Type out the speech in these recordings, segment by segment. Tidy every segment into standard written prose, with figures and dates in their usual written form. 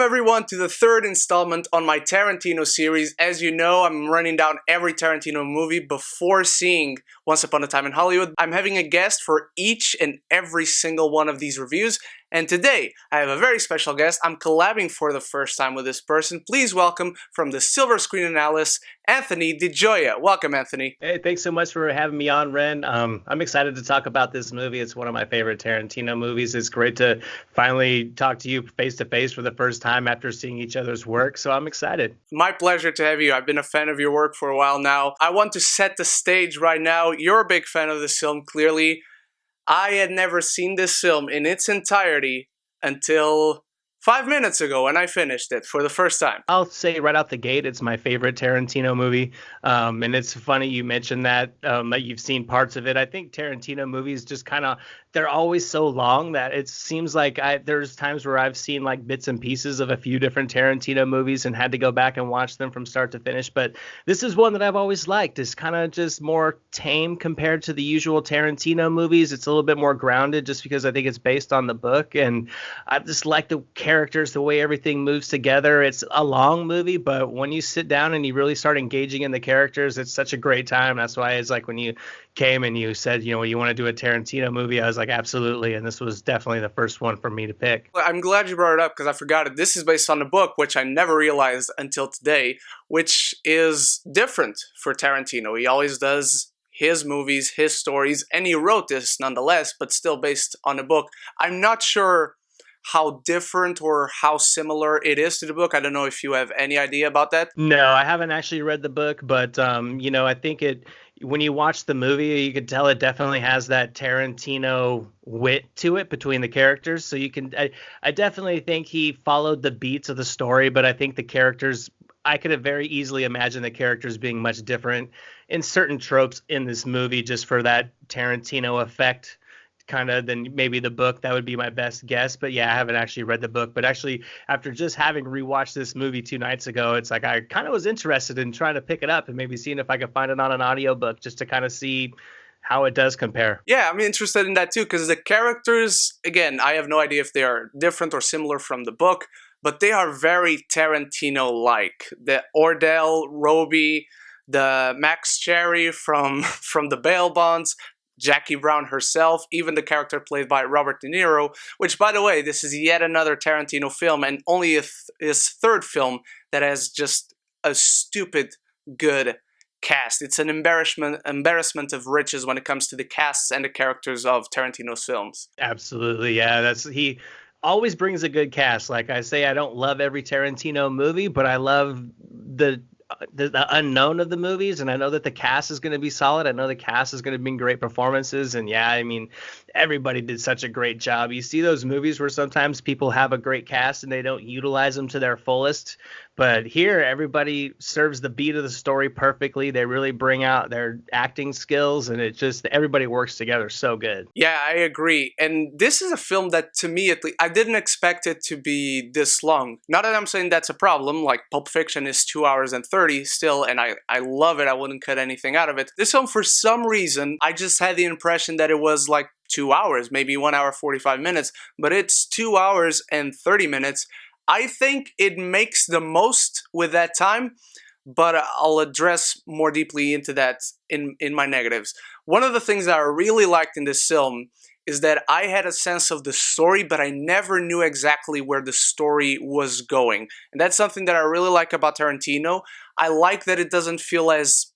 everyone to the third installment on my Tarantino series. As you know, I'm running down every Tarantino movie before seeing Once Upon a Time in Hollywood. I'm having a guest for each and every single one of these reviews, and today I have a very special guest. I'm collabing for the first time with this person. Please welcome from the SilverScreen Analysis, Anthony Digioia. Welcome, Anthony. Hey, thanks so much for having me on, Ren. I'm excited to talk about this movie. It's one of my favorite Tarantino movies. It's great to finally talk to you face to face for the first time after seeing each other's work, so I'm excited. My pleasure to have you. I've been a fan of your work for a while now. I want to set the stage right now. You're a big fan of this film, clearly. I had never seen this film in its entirety until 5 minutes ago when I finished it for the first time. I'll say right out the gate, it's my favorite Tarantino movie. And it's funny you mentioned that you've seen parts of it. I think Tarantino movies just kind of, they're always so long that it seems like there's times where I've seen like bits and pieces of a few different Tarantino movies and had to go back and watch them from start to finish. But this is one that I've always liked. It's kind of just more tame compared to the usual Tarantino movies. It's a little bit more grounded just because I think it's based on the book. And I just like the characters, the way everything moves together. It's a long movie, but when you sit down and you really start engaging in the characters, it's such a great time. That's why it's like when you came and you said, you want to do a Tarantino movie, I was like, absolutely. And this was definitely the first one for me to pick. I'm glad you brought it up because I forgot it. This is based on a book, which I never realized until today, which is different for Tarantino. He always does his movies, his stories, and he wrote this nonetheless, but still based on a book. I'm not sure how different or how similar it is to the book. I don't know if you have any idea about that. No, I haven't actually read the book, but I think when you watch the movie, you can tell it definitely has that Tarantino wit to it between the characters. So I definitely think he followed the beats of the story, but I think the characters, I could have very easily imagined the characters being much different in certain tropes in this movie just for that Tarantino effect kind of than maybe the book. That would be my best guess. But yeah, I haven't actually read the book. But actually, after just having rewatched this movie 2 nights ago, it's like I kind of was interested in trying to pick it up and maybe seeing if I could find it on an audiobook just to kind of see how it does compare. Yeah, I'm interested in that too, because the characters, again, I have no idea if they are different or similar from the book, but they are very Tarantino-like. The Ordell, Roby, the Max Cherry from the Bail Bonds, Jackie Brown herself, even the character played by Robert De Niro, which, by the way, this is yet another Tarantino film and only his third film that has just a stupid good cast. It's an embarrassment of riches when it comes to the casts and the characters of Tarantino's films. Absolutely, yeah. He always brings a good cast. Like I say, I don't love every Tarantino movie, but I love the unknown of the movies, and I know that the cast is going to be solid. I know the cast is going to be great performances, and yeah, I mean, everybody did such a great job. You see those movies where sometimes people have a great cast and they don't utilize them to their fullest, but here everybody serves the beat of the story perfectly. They really bring out their acting skills, and it just, everybody works together so good. Yeah, I agree. And this is a film that, to me at least, I didn't expect it to be this long. Not that I'm saying that's a problem, like Pulp Fiction is 2 hours and 30 still, and I love it. I wouldn't cut anything out of it. This film, for some reason, I just had the impression that it was like 2 hours, maybe 1 hour 45 minutes, but it's 2 hours and 30 minutes. I think it makes the most with that time, but I'll address more deeply into that in my negatives. One of the things that I really liked in this film is that I had a sense of the story, but I never knew exactly where the story was going. And that's something that I really like about Tarantino. I like that it doesn't feel as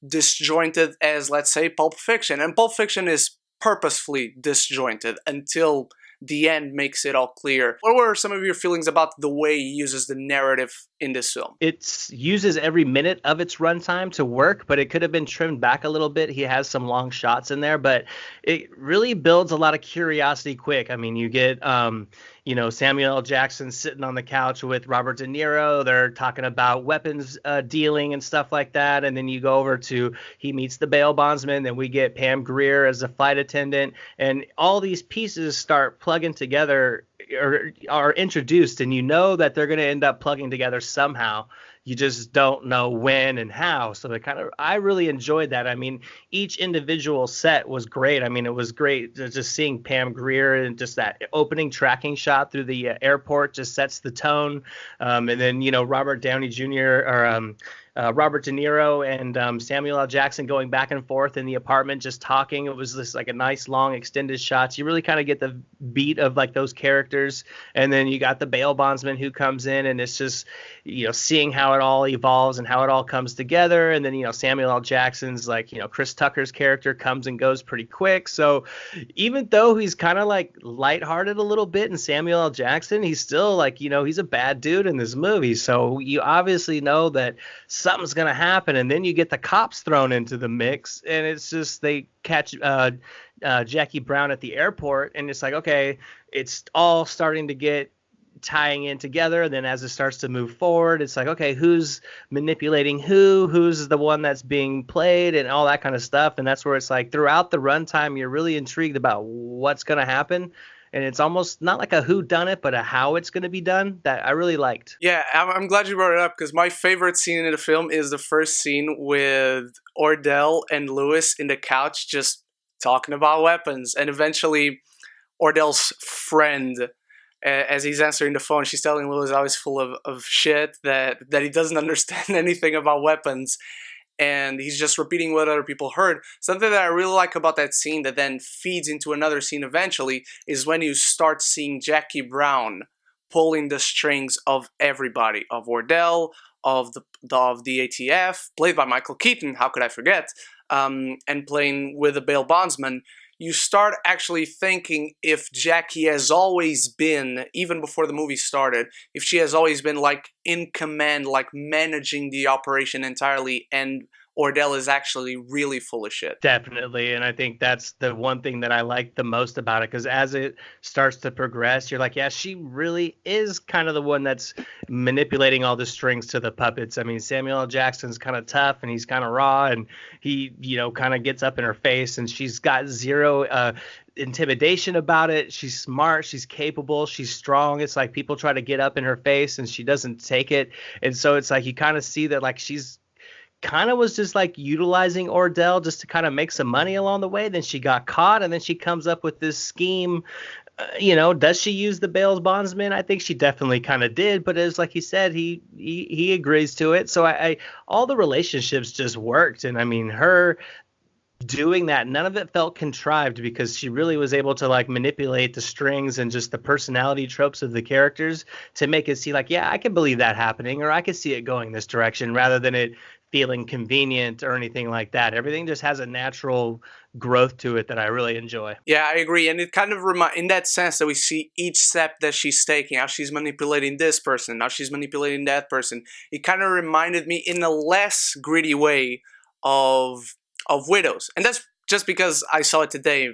disjointed as, let's say, Pulp Fiction. And Pulp Fiction is purposefully disjointed until the end makes it all clear. What were some of your feelings about the way he uses the narrative in this film? It uses every minute of its runtime to work, but it could have been trimmed back a little bit. He has some long shots in there, but it really builds a lot of curiosity quick. I mean, you get Samuel L. Jackson sitting on the couch with Robert De Niro. They're talking about weapons dealing and stuff like that. And then you go over to, he meets the bail bondsman. Then we get Pam Grier as a flight attendant. And all these pieces start plugging together or are introduced. And you know that they're going to end up plugging together somehow. you just don't know when and how. So I really enjoyed that. I mean, each individual set was great. I mean, it was great just seeing Pam Grier and just that opening tracking shot through the airport just sets the tone. And then, Robert Downey Jr. or Robert De Niro and Samuel L. Jackson going back and forth in the apartment just talking. It was just like a nice long extended shots. You really kind of get the beat of like those characters. And then you got the bail bondsman who comes in, and it's just, seeing how it all evolves and how it all comes together. And then, Samuel L. Jackson's like, Chris Tucker's character comes and goes pretty quick. So even though he's kind of like lighthearted a little bit in Samuel L. Jackson, he's still like, he's a bad dude in this movie. So you obviously know that something's going to happen. And then you get the cops thrown into the mix, and it's just they catch Jackie Brown at the airport, and it's like, okay, it's all starting to get tying in together. And then as it starts to move forward, it's like, okay, who's manipulating who's the one that's being played, and all that kind of stuff. And that's where it's like throughout the runtime, you're really intrigued about what's going to happen. And it's almost not like a who done it, but a how it's going to be done that I really liked. Yeah, I'm glad you brought it up, because my favorite scene in the film is the first scene with Ordell and Lewis in the couch just talking about weapons. And eventually Ordell's friend, as he's answering the phone, she's telling Lewis how he's full of shit, that he doesn't understand anything about weapons. And he's just repeating what other people heard. Something that I really like about that scene that then feeds into another scene eventually is when you start seeing Jackie Brown pulling the strings of everybody, of Ordell, of the ATF, played by Michael Keaton, how could I forget, and playing with the bail bondsman. You start actually thinking if Jackie has always been, even before the movie started, if she has always been like in command, like managing the operation entirely, and Ordell is actually really full of shit. Definitely. And I think that's the one thing that I like the most about it, because as it starts to progress, you're like, yeah, she really is kind of the one that's manipulating all the strings to the puppets. I mean, Samuel L. Jackson's kind of tough and he's kind of raw, and he, kind of gets up in her face, and she's got zero intimidation about it. She's smart, she's capable, she's strong. It's like people try to get up in her face and she doesn't take it. And so it's like you kind of see that like she's kind of was just like utilizing Ordell just to kind of make some money along the way. Then she got caught, and then she comes up with this scheme. Does she use the bail bondsman? I think she definitely kind of did, but as like he said, he agrees to it. So I all the relationships just worked, and I mean her doing that, none of it felt contrived, because she really was able to like manipulate the strings and just the personality tropes of the characters to make it see like, yeah, I can believe that happening, or I can see it going this direction, rather than it feeling convenient or anything like that. Everything just has a natural growth to it that I really enjoy. Yeah, I agree. And it kind of in that sense that we see each step that she's taking, how she's manipulating this person, how she's manipulating that person. It kind of reminded me in a less gritty way of Widows. And that's just because I saw it today.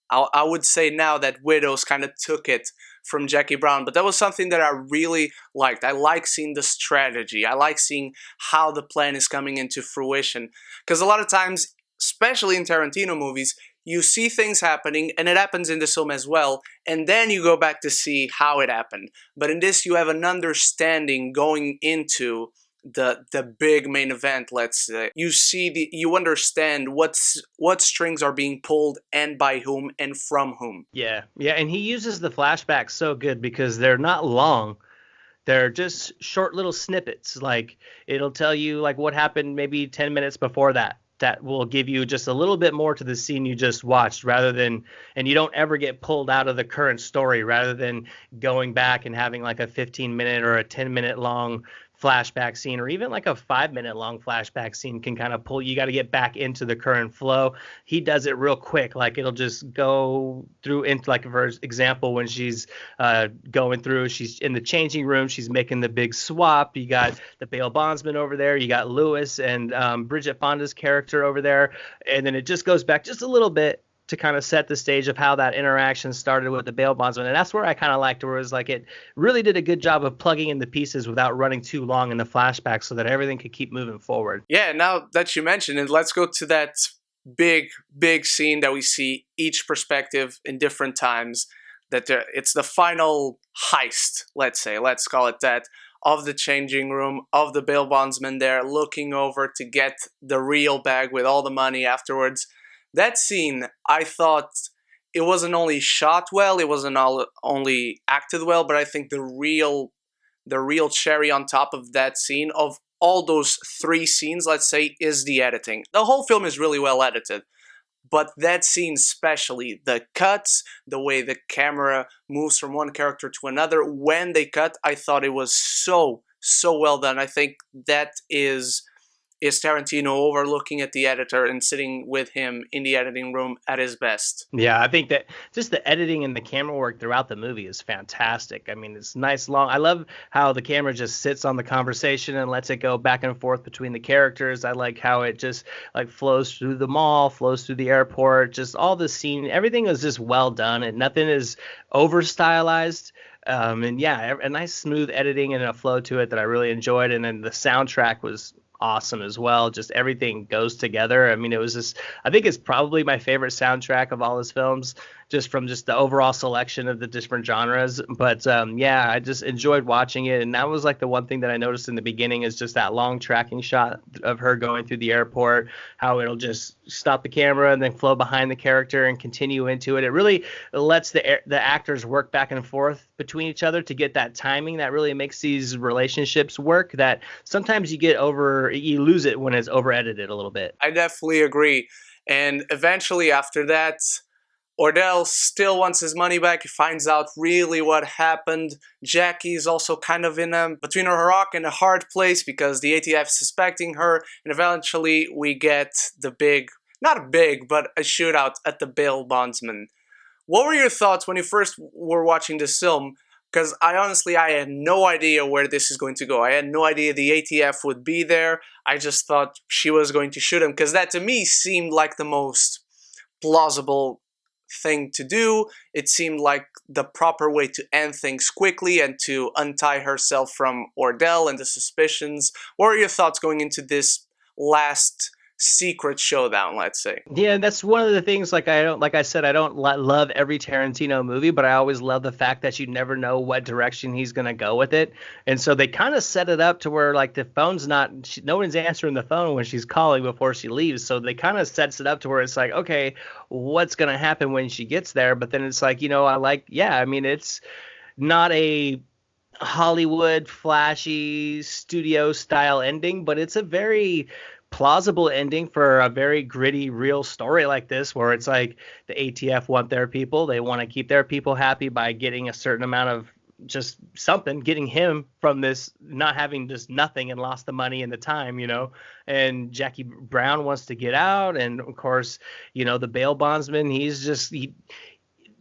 I would say now that Widows kind of took it from Jackie Brown, but that was something that I really liked. I like seeing the strategy. I like seeing how the plan is coming into fruition. Because a lot of times, especially in Tarantino movies, you see things happening, and it happens in this film as well, and then you go back to see how it happened. But in this, you have an understanding going into the big main event, let's say. You understand what strings are being pulled, and by whom, and from whom. Yeah, and he uses the flashbacks so good because they're not long. They're just short little snippets. Like it'll tell you like what happened maybe 10 minutes before that. That will give you just a little bit more to the scene you just watched, and you don't ever get pulled out of the current story, rather than going back and having like a 15-minute or a 10-minute long flashback scene, or even like a 5-minute long flashback scene can kind of pull you. Got to get back into the current flow. He does it real quick. Like it'll just go through into, like for example, when she's going through, she's in the changing room, she's making the big swap. You got the bail bondsman over there, you got Lewis and Bridget Fonda's character over there, and then it just goes back just a little bit to kind of set the stage of how that interaction started with the bail bondsman. And that's where I kind of liked, where it was like it really did a good job of plugging in the pieces without running too long in the flashback, so that everything could keep moving forward. Yeah, now that you mentioned it, let's go to that big scene that we see each perspective in different times. It's the final heist, let's call it that, of the changing room, of the bail bondsman there looking over to get the real bag with all the money afterwards. That scene, I thought it wasn't only shot well, it wasn't only acted well, but I think the real cherry on top of that scene, of all those three scenes, let's say, is the editing. The whole film is really well edited. But that scene especially, the cuts, the way the camera moves from one character to another, when they cut, I thought it was so well done. I think that is Tarantino overlooking at the editor and sitting with him in the editing room at his best. Yeah, I think that just the editing and the camera work throughout the movie is fantastic. I mean, it's nice long. I love how the camera just sits on the conversation and lets it go back and forth between the characters. I like how it just like flows through the mall, flows through the airport, just all the scene. Everything is just well done and nothing is over stylized. And yeah, a nice smooth editing and a flow to it that I really enjoyed. And then the soundtrack was awesome as well. Just everything goes together. I mean, it was just, I think it's probably my favorite soundtrack of all his films, just from just the overall selection of the different genres. But yeah, I just enjoyed watching it. And that was like the one thing that I noticed in the beginning is just that long tracking shot of her going through the airport, how it'll just stop the camera and then flow behind the character and continue into it. It really lets the actors work back and forth between each other to get that timing that really makes these relationships work, that sometimes you lose it when it's over edited a little bit. I definitely agree. And eventually after that, Ordell still wants his money back. He finds out really what happened. Jackie's also kind of in between a rock and a hard place because the ATF is suspecting her. And eventually we get the not big, but a shootout at the bail bondsman. What were your thoughts when you first were watching this film? Because I had no idea where this is going to go. I had no idea the ATF would be there. I just thought she was going to shoot him, because that to me seemed like the most plausible thing to do. It seemed like the proper way to end things quickly and to untie herself from Ordell and the suspicions. What are your thoughts going into this last secret showdown, let's say? Yeah, that's one of the things. Like like I said, I don't love every Tarantino movie, but I always love the fact that you never know what direction he's gonna go with it. And so they kind of set it up to where like the phone's no one's answering the phone when she's calling before she leaves. So they kind of sets it up to where it's like, okay, what's gonna happen when she gets there? But then it's like, I mean, it's not a Hollywood flashy studio style ending, but it's a very plausible ending for a very gritty, real story like this, where it's like the ATF want their people. They want to keep their people happy by getting a certain amount of just something, getting him from this, not having just nothing and lost the money and the time, and Jackie Brown wants to get out. And of course, the bail bondsman,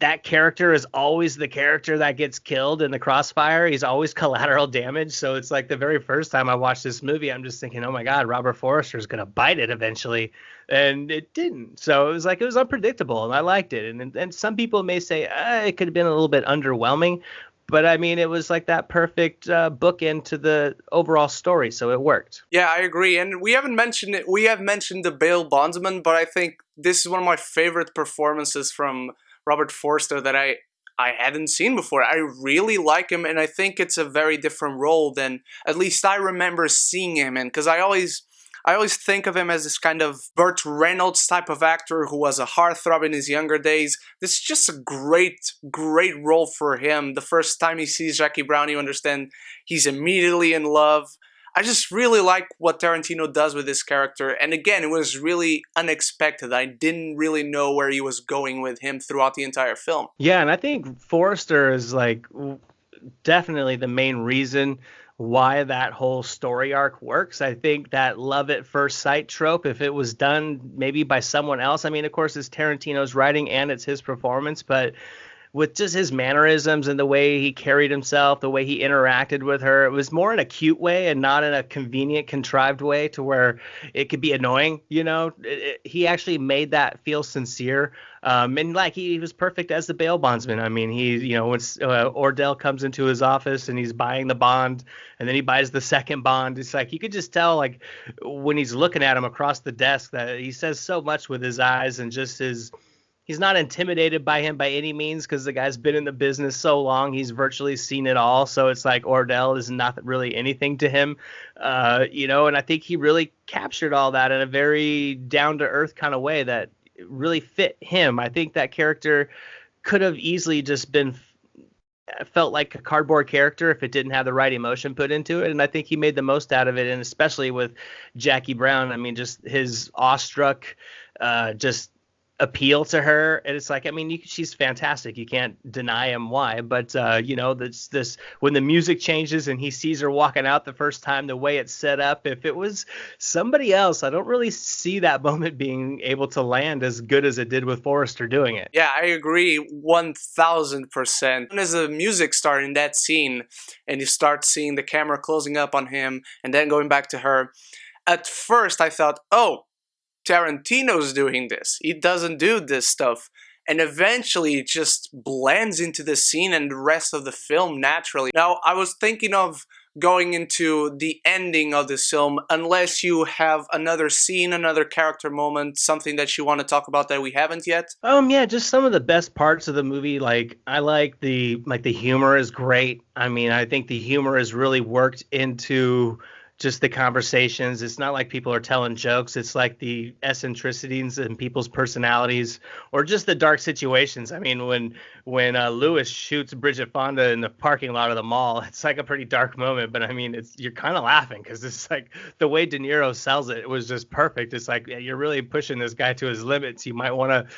that character is always the character that gets killed in the crossfire. He's always collateral damage. So it's like the very first time I watched this movie, I'm just thinking, oh my God, Robert Forster is going to bite it eventually. And it didn't. So it was unpredictable and I liked it. And some people may say it could have been a little bit underwhelming, but I mean, it was like that perfect bookend to the overall story. So it worked. Yeah, I agree. And we haven't mentioned it. We have mentioned the bail bondsman, but I think this is one of my favorite performances from Robert Forster that I hadn't seen before. I really like him, and I think it's a very different role than at least I remember seeing him in, because I always think of him as this kind of Burt Reynolds type of actor who was a heartthrob in his younger days. This is just a great role for him. The first time he sees Jackie Brown, you understand he's immediately in love. I just really like what Tarantino does with this character. And again, it was really unexpected. I didn't really know where he was going with him throughout the entire film. Yeah, and I think Forster is like definitely the main reason why that whole story arc works. I think that love at first sight trope, if it was done maybe by someone else, I mean, of course, it's Tarantino's writing and it's his performance, but with just his mannerisms and the way he carried himself, the way he interacted with her, it was more in a cute way and not in a convenient, contrived way to where it could be annoying. He actually made that feel sincere. And like he was perfect as the bail bondsman. I mean, when Ordell comes into his office and he's buying the bond, and then he buys the second bond, it's like you could just tell, like when he's looking at him across the desk, that he says so much with his eyes and just his he's not intimidated by him by any means because the guy's been in the business so long. He's virtually seen it all. So it's like Ordell is not really anything to him, and I think he really captured all that in a very down to earth kind of way that really fit him. I think that character could have easily just been felt like a cardboard character if it didn't have the right emotion put into it. And I think he made the most out of it. And especially with Jackie Brown, I mean, just his awestruck, just appeal to her. And it's like, I mean, she's fantastic. You can't deny him why. But, this when the music changes and he sees her walking out the first time, the way it's set up, if it was somebody else, I don't really see that moment being able to land as good as it did with Forrester doing it. Yeah, I agree 1000%. As the music started in that scene and you start seeing the camera closing up on him and then going back to her, at first I thought, oh, Tarantino's doing this. He doesn't do this stuff. And eventually it just blends into the scene and the rest of the film naturally. Now, I was thinking of going into the ending of this film, unless you have another scene, another character moment, something that you want to talk about that we haven't yet. Yeah, just some of the best parts of the movie. Like I like the humor is great. I mean, I think the humor is really worked into just the conversations. It's not like people are telling jokes. It's like the eccentricities in people's personalities or just the dark situations. I mean, when Lewis shoots Bridget Fonda in the parking lot of the mall, it's like a pretty dark moment. But I mean, you're kind of laughing because it's like the way De Niro sells it, it was just perfect. It's like, yeah, you're really pushing this guy to his limits. You might want to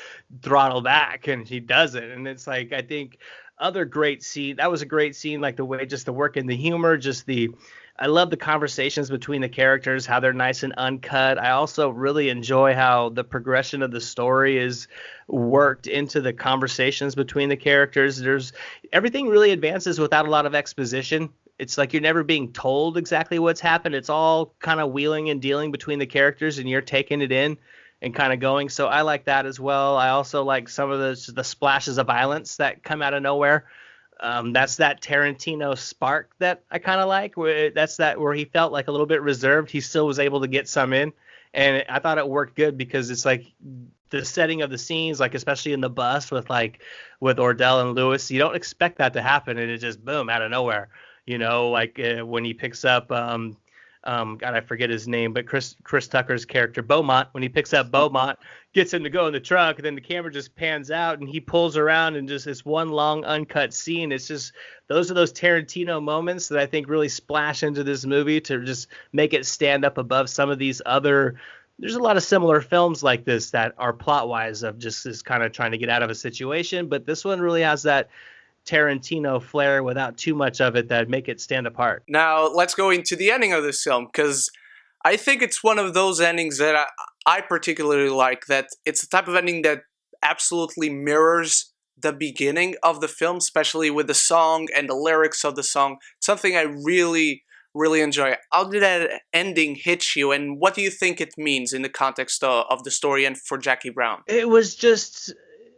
throttle back, and he does it. And it's like, I think other great scene. That was a great scene, like the way just the work in the humor, I love the conversations between the characters, how they're nice and uncut. I also really enjoy how the progression of the story is worked into the conversations between the characters. Everything really advances without a lot of exposition. It's like you're never being told exactly what's happened. It's all kind of wheeling and dealing between the characters, and you're taking it in and kind of going. So I like that as well. I also like some of the splashes of violence that come out of nowhere. That's that Tarantino spark that I kind of like. Where he felt like a little bit reserved. He still was able to get some in, and I thought it worked good because it's like the setting of the scenes, like especially in the bus with Ordell and Lewis, you don't expect that to happen, and it just boom out of nowhere. When he picks up God, I forget his name, but Chris Tucker's character Beaumont, when he picks up Beaumont, gets him to go in the truck, and then the camera just pans out and he pulls around and just this one long uncut scene. It's just those are those Tarantino moments that I think really splash into this movie to just make it stand up above some of these other. There's a lot of similar films like this that are plot wise of just this kind of trying to get out of a situation, but this one really has that Tarantino flair without too much of it that make it stand apart. Now, let's go into the ending of this film, because I think it's one of those endings that I particularly like, that it's the type of ending that absolutely mirrors the beginning of the film, especially with the song and the lyrics of the song. It's something I really, really enjoy. How did that ending hit you, and what do you think it means in the context of the story and for Jackie Brown? It was just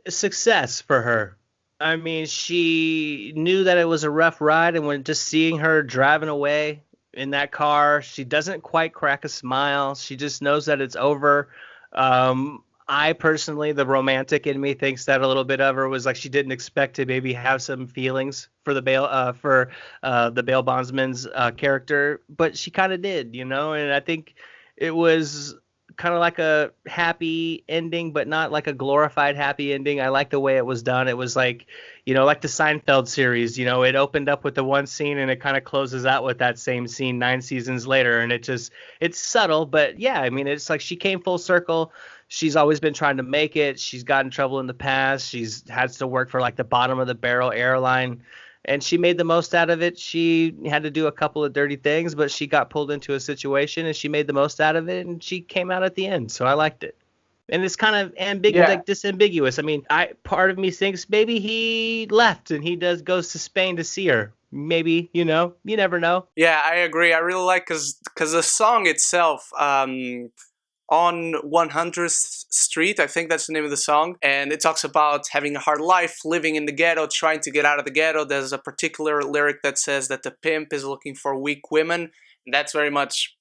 a success for her. I mean, she knew that it was a rough ride, and when just seeing her driving away in that car, she doesn't quite crack a smile. She just knows that it's over. I personally, the romantic in me, thinks that a little bit of her was like she didn't expect to maybe have some feelings for the bail bondsman's character, but she kind of did, And I think it was kind of like a happy ending, but not like a glorified happy ending. I like the way it was done. It was like, like the Seinfeld series, it opened up with the one scene and it kind of closes out with that same scene 9 seasons later. And it's subtle, but yeah, I mean, it's like she came full circle. She's always been trying to make it. She's got in trouble in the past. She's had to work for like the bottom of the barrel airline. And she made the most out of it. She had to do a couple of dirty things, but she got pulled into a situation and she made the most out of it, and she came out at the end. So I liked it. And it's kind of like disambiguous. I mean, part of me thinks maybe he left and he goes to Spain to see her. Maybe, you never know. Yeah, I agree. I really like because the song itself, on 100th Street, I think that's the name of the song, and it talks about having a hard life, living in the ghetto, trying to get out of the ghetto. There's a particular lyric that says that the pimp is looking for weak women, and that's very much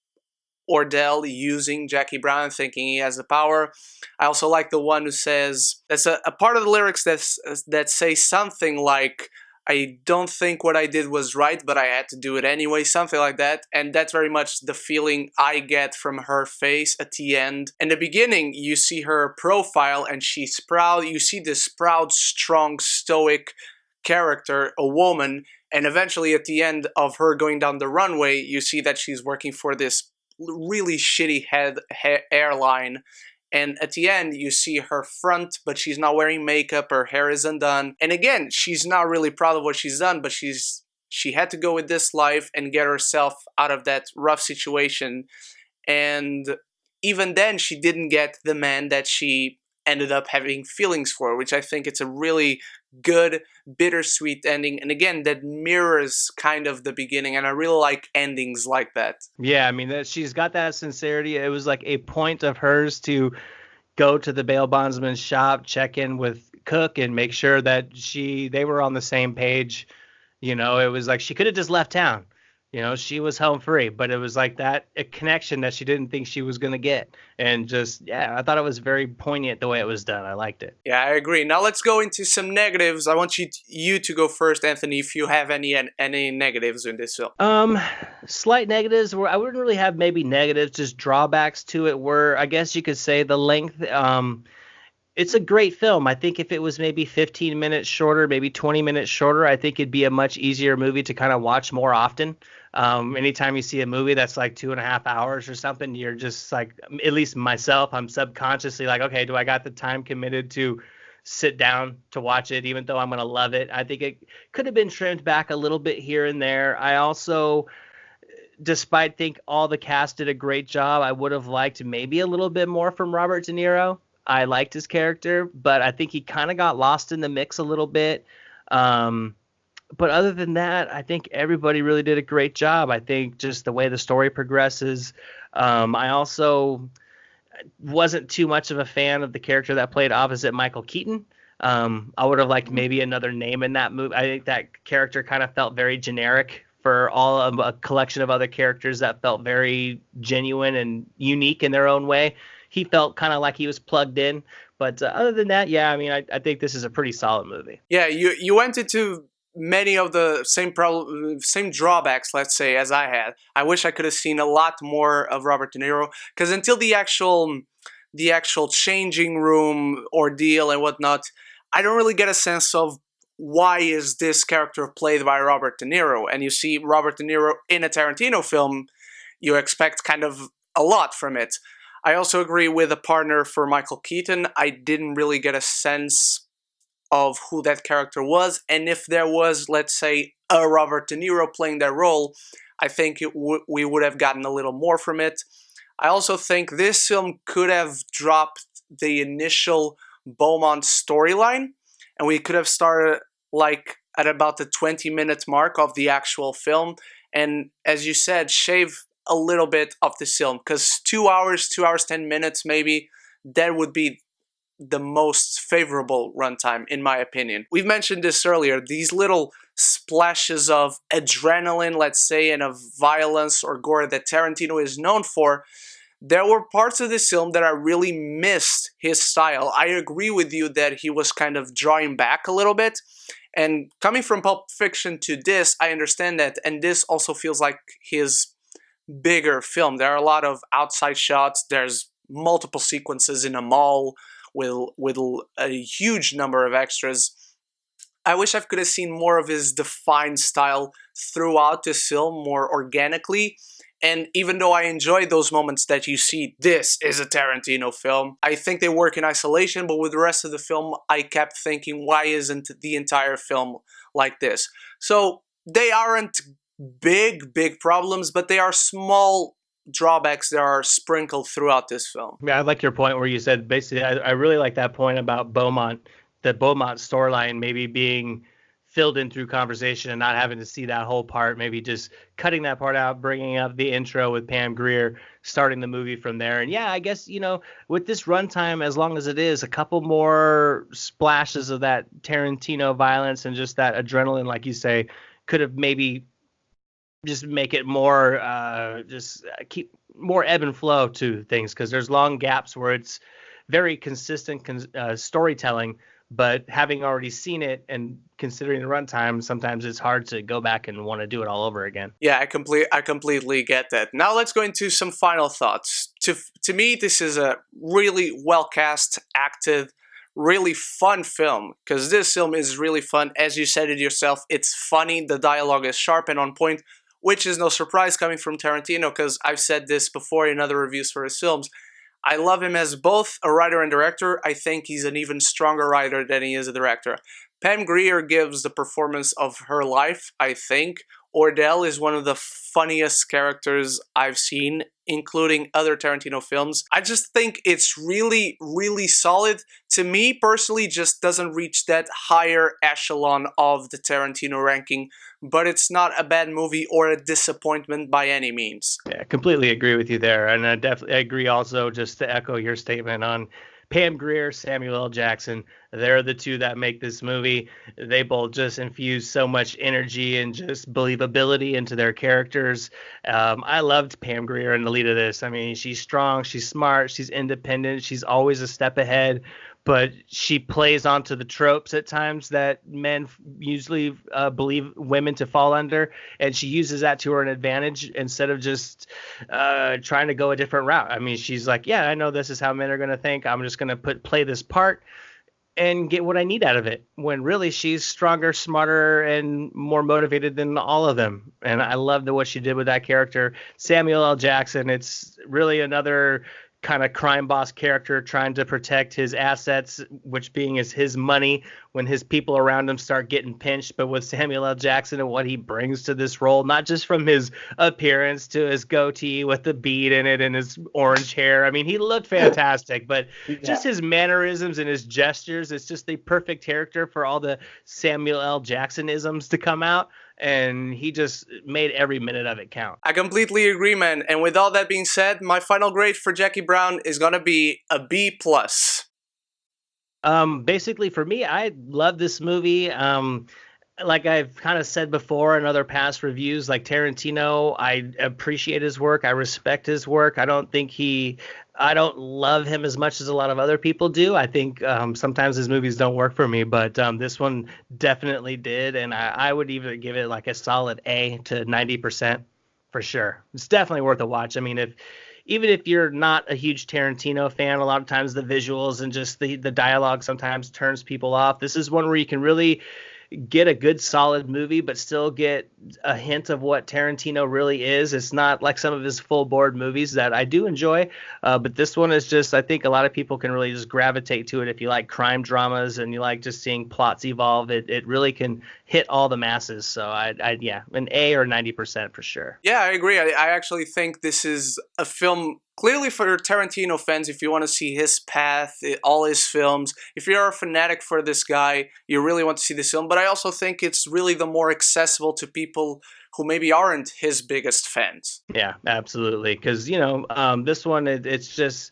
Ordell using Jackie Brown, thinking he has the power. I also like the one who says, that's a part of the lyrics that say something like, I don't think what I did was right, but I had to do it anyway, something like that. And that's very much the feeling I get from her face at the end. In the beginning, you see her profile and she's proud. You see this proud, strong, stoic character, a woman. And eventually at the end of her going down the runway, you see that she's working for this really shitty airline. And at the end, you see her front, but she's not wearing makeup, her hair is undone. And again, she's not really proud of what she's done, but she had to go with this life and get herself out of that rough situation. And even then, she didn't get the man that she ended up having feelings for, which I think it's a really good, bittersweet ending. And again, that mirrors kind of the beginning, and I really like endings like that. Yeah, I mean, she's got that sincerity. It was like a point of hers to go to the bail bondsman's shop, check in with Cook, and make sure that they were on the same page. You know, it was like she could have just left town. You know, she was home free, but it was like that a connection that she didn't think she was going to get. And just, yeah, I thought it was very poignant the way it was done. I liked it. Yeah, I agree. Now let's go into some negatives. I want you to go first, Anthony, if you have any negatives in this film. Slight negatives where I wouldn't really have maybe negatives, just drawbacks to it were, I guess you could say, the length. It's a great film. I think if it was maybe 15 minutes shorter, maybe 20 minutes shorter, I think it'd be a much easier movie to kind of watch more often. Anytime you see a movie that's like 2.5 hours or something, you're just like, at least myself, I'm subconsciously like, okay, do I got the time committed to sit down to watch it, even though I'm going to love it? I think it could have been trimmed back a little bit here and there. I also, despite think all the cast did a great job, I would have liked maybe a little bit more from Robert De Niro. I liked his character, but I think he kind of got lost in the mix a little bit. But other than that, I think everybody really did a great job. I think just the way the story progresses. I also wasn't too much of a fan of the character that played opposite Michael Keaton. I would have liked maybe another name in that movie. I think that character kind of felt very generic for all of a collection of other characters that felt very genuine and unique in their own way. He felt kind of like he was plugged in. But other than that, yeah, I mean, I think this is a pretty solid movie. Yeah, you went into many of the same drawbacks, let's say, as I had. I wish I could have seen a lot more of Robert De Niro, because until the actual changing room ordeal and whatnot, I don't really get a sense of why is this character played by Robert De Niro. And you see Robert De Niro in a Tarantino film, you expect kind of a lot from it. I also agree with a partner for Michael Keaton. I didn't really get a sense of who that character was, and if there was, let's say, a Robert De Niro playing that role, I think we would have gotten a little more from it. I also think this film could have dropped the initial Beaumont storyline, and we could have started like at about the 20-minute mark of the actual film, and as you said, shave a little bit of this film, because 2 hours, 10 minutes maybe, that would be the most favorable runtime, in my opinion. We've mentioned this earlier, these little splashes of adrenaline, let's say, and of violence or gore that Tarantino is known for, there were parts of this film that I really missed his style. I agree with you that he was kind of drawing back a little bit, and coming from Pulp Fiction to this, I understand that, and this also feels like his bigger film. There are a lot of outside shots, there's multiple sequences in a mall with a huge number of extras. I wish I could have seen more of his defined style throughout this film, more organically. And even though I enjoy those moments that you see, this is a Tarantino film, I think they work in isolation, but with the rest of the film, I kept thinking, why isn't the entire film like this? So they aren't big problems, but they are small drawbacks that are sprinkled throughout this film. Yeah, I like your point where you said basically, I really like that point about Beaumont, the Beaumont storyline maybe being filled in through conversation and not having to see that whole part, maybe just cutting that part out, bringing up the intro with Pam Grier, starting the movie from there. And yeah, I guess, you know, with this runtime, as long as it is, a couple more splashes of that Tarantino violence and just that adrenaline, like you say, could have maybe just make it more, just more ebb and flow to things because there's long gaps where it's very consistent storytelling, but having already seen it and considering the runtime, sometimes it's hard to go back and want to do it all over again. Yeah, I completely get that. Now let's go into some final thoughts. To me, this is a really well cast, acted, really fun film, because this film is really fun. As you said it yourself, it's funny, the dialogue is sharp and on point, which is no surprise coming from Tarantino, because I've said this before in other reviews for his films. I love him as both a writer and director. I think he's an even stronger writer than he is a director. Pam Grier gives the performance of her life, I think. Ordell is one of the funniest characters I've seen, including other Tarantino films. I just think it's really, really solid. To me, personally, just doesn't reach that higher echelon of the Tarantino ranking, but it's not a bad movie or a disappointment by any means. Yeah, I completely agree with you there. And I definitely agree also, just to echo your statement on Pam Grier, Samuel L. Jackson. They're the two that make this movie. They both just infuse so much energy and just believability into their characters. I loved Pam Grier in the lead of this. I mean, she's strong, she's smart, she's independent, she's always a step ahead, but she plays onto the tropes at times that men usually believe women to fall under, and she uses that to her advantage instead of just trying to go a different route. I mean, she's like, yeah, I know this is how men are going to think. I'm just going to play this part and get what I need out of it, when really she's stronger, smarter, and more motivated than all of them. And I love what she did with that character. Samuel L. Jackson, it's really another kind of crime boss character trying to protect his assets, which being is his money when his people around him start getting pinched. But with Samuel L. Jackson and what he brings to this role, not just from his appearance to his goatee with the bead in it and his orange hair. I mean, he looked fantastic, but just his mannerisms and his gestures, it's just the perfect character for all the Samuel L. Jackson-isms to come out. And he just made every minute of it count. I completely agree, man. And with all that being said, my final grade for Jackie Brown is gonna be a B+. Basically for me, I love this movie. Like I've kind of said before in other past reviews, like Tarantino, I appreciate his work. I respect his work. I don't love him as much as a lot of other people do. I think sometimes his movies don't work for me, but this one definitely did. And I would even give it like a solid A to 90% for sure. It's definitely worth a watch. I mean, even if you're not a huge Tarantino fan, a lot of times the visuals and just the dialogue sometimes turns people off. This is one where you can really get a good solid movie, but still get a hint of what Tarantino really is. It's not like some of his full board movies that I do enjoy, but this one is just, I think a lot of people can really just gravitate to it if you like crime dramas and you like just seeing plots evolve. It really can hit all the masses. So yeah, an A or 90% for sure. Yeah, I agree. I actually think this is a film clearly for Tarantino fans. If you want to see his path, all his films, if you're a fanatic for this guy, you really want to see this film. But I also think it's really the more accessible to people who maybe aren't his biggest fans. Yeah, absolutely. Because, this one, it's just...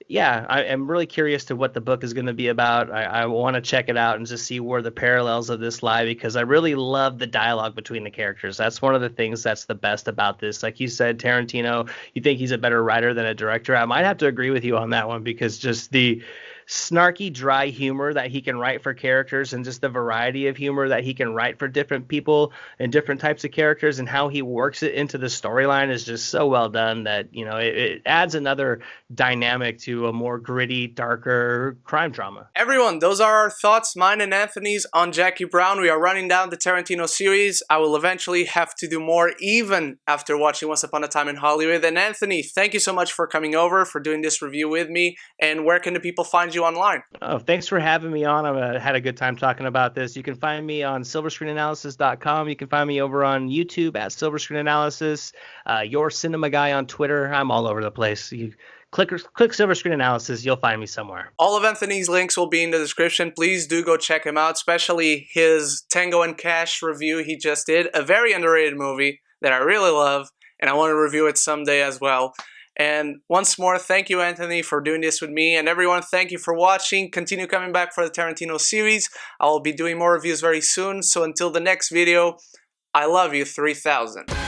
Yeah, I am really curious to what the book is going to be about. I want to check it out and just see where the parallels of this lie, because I really love the dialogue between the characters. That's one of the things that's the best about this. Like you said, Tarantino, you think he's a better writer than a director. I might have to agree with you on that one, because just the snarky, dry humor that he can write for characters and just the variety of humor that he can write for different people and different types of characters and how he works it into the storyline is just so well done that, it adds another dynamic to a more gritty, darker crime drama. Everyone, those are our thoughts, mine and Anthony's, on Jackie Brown. We are running down the Tarantino series. I will eventually have to do more, even after watching Once Upon a Time in Hollywood. And Anthony, thank you so much for coming over, for doing this review with me. And where can the people find you online? Oh, thanks for having me on. I had a good time talking about this. You can find me on SilverScreenAnalysis.com. You can find me over on YouTube at SilverScreen Analysis. Your Cinema Guy on Twitter. I'm all over the place. You click SilverScreen Analysis. You'll find me somewhere. All of Anthony's links will be in the description. Please do go check him out, especially his Tango and Cash review he just did. A very underrated movie that I really love, and I want to review it someday as well. And once more, thank you, Anthony, for doing this with me. And everyone, thank you for watching. Continue coming back for the Tarantino series. I will be doing more reviews very soon. So until the next video, I love you 3000.